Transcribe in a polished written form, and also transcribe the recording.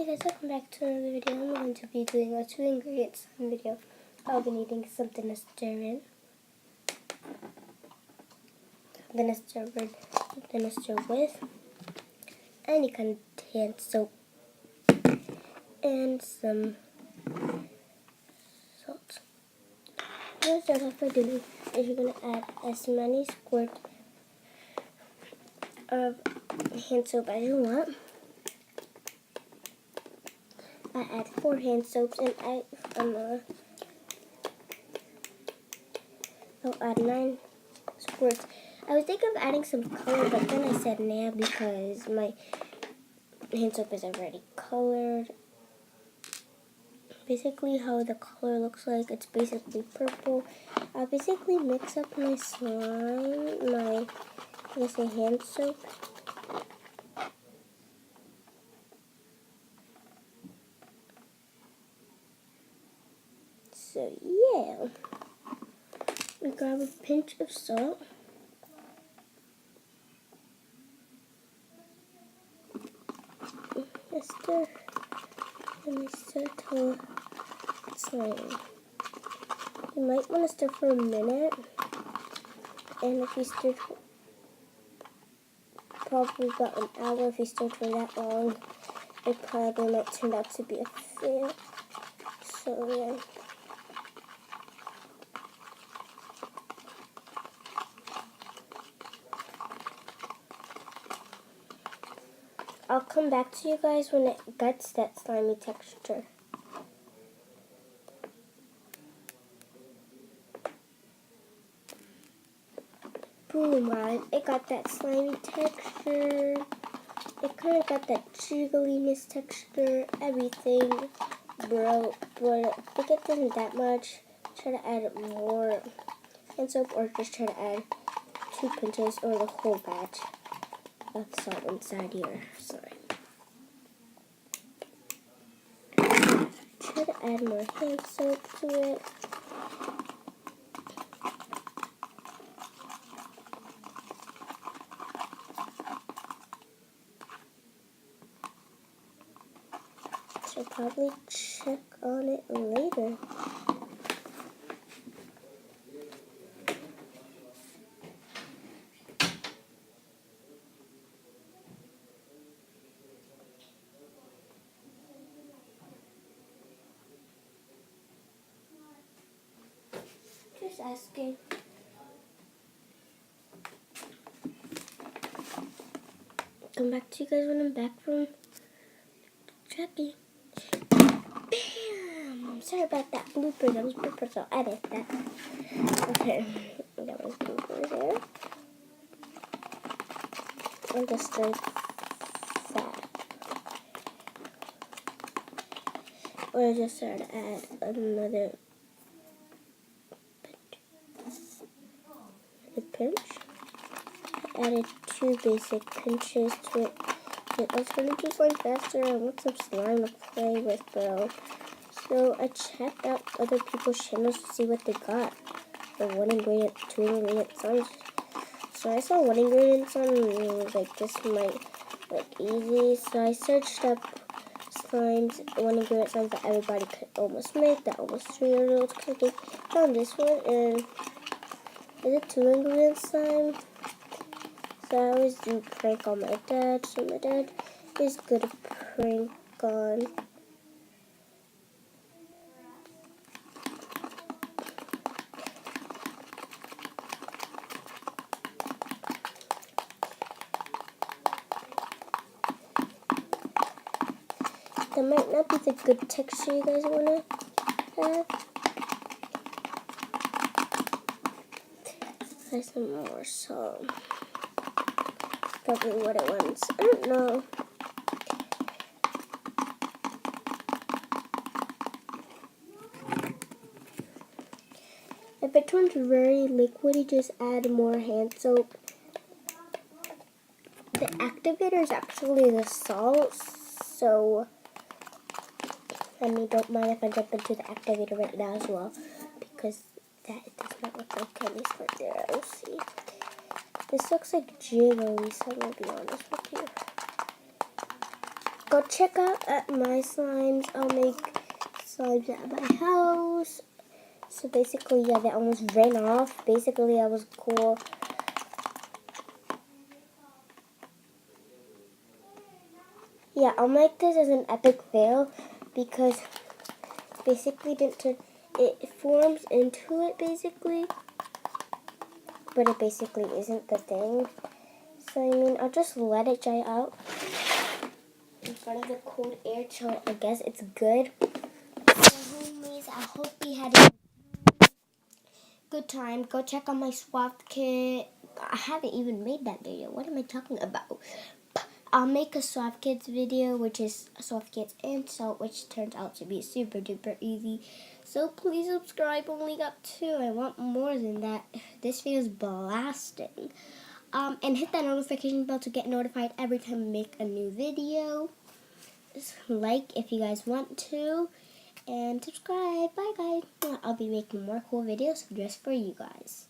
Hey guys, welcome back to another video. I'm going to be doing a 2-ingredient slime video. I'll be needing something to stir in. I'm going to stir with any kind of hand soap and some salt. What start off by doing is you're going to add as many squirts of hand soap as you want. I add 4 hand soaps and I'll add 9 squirts. I was thinking of adding some color, but then I said nah because my hand soap is already colored. Basically how the color looks like, it's basically purple. I'll basically mix up my slime, hand soap. So yeah, we grab a pinch of salt. Stir, and we stir till it's slimy. You might want to stir for a minute, and if you stir probably about an hour, if you stir for that long, it probably might turn out to be a fail. So yeah. I'll come back to you guys when it gets that slimy texture. Boom, guys. It got that slimy texture. It kind of got that jiggliness texture. Everything, bro. But if it doesn't that much, try to add more hand soap or just try to add 2 pinches or the whole batch of salt inside your slime. Try to add more hand soap to it. Should probably check on it later. Just asking. Come back to you guys when I'm back from checking. Bam! Sorry about that blooper. That was bloopers. I'll edit that. Okay. That was bloopers there. I'm just like that. Or I just started to add another pinch. I added 2 basic pinches to it. I was going to do slime faster. I want some slime to play with, bro. So I checked out other people's channels to see what they got for 1-ingredient, 2-ingredient slimes. So I saw 1-ingredient slime and it was like this might look easy. So I searched up slimes, 1-ingredient slimes that everybody could almost make, that almost 3-year-olds could make. Found this one and it's a 2-ingredient slime. So I always do prank on my dad, so my dad is good at prank on. That might not be the good texture you guys want to have. Try some more salt. Probably what it wants. I don't know. If it turns very liquidy, just add more hand soap. The activator is actually the salt, so don't mind if I jump into the activator right now as well, because that does not look like candy right there. I'll see. This looks like jiggly, so I'm going to be honest with you. go check out at my slimes. I'll make slimes at my house. So basically, yeah, they almost ran off. Basically, I was cool. Yeah, I'll make this as an epic fail because basically it forms into it basically, but it basically isn't the thing. So I mean, I'll just let it dry out in front of the cold air till I guess it's good. So homies, I hope you had a good time. Go check out my swap kit. I haven't even made that video. What am I talking about? I'll make a soft kits video, which is soft kits and salt, which turns out to be super duper easy. So please subscribe. Only got 2. I want more than that. This video is blasting. And hit that notification bell to get notified every time I make a new video. Just like if you guys want to, and subscribe. Bye guys. I'll be making more cool videos just for you guys.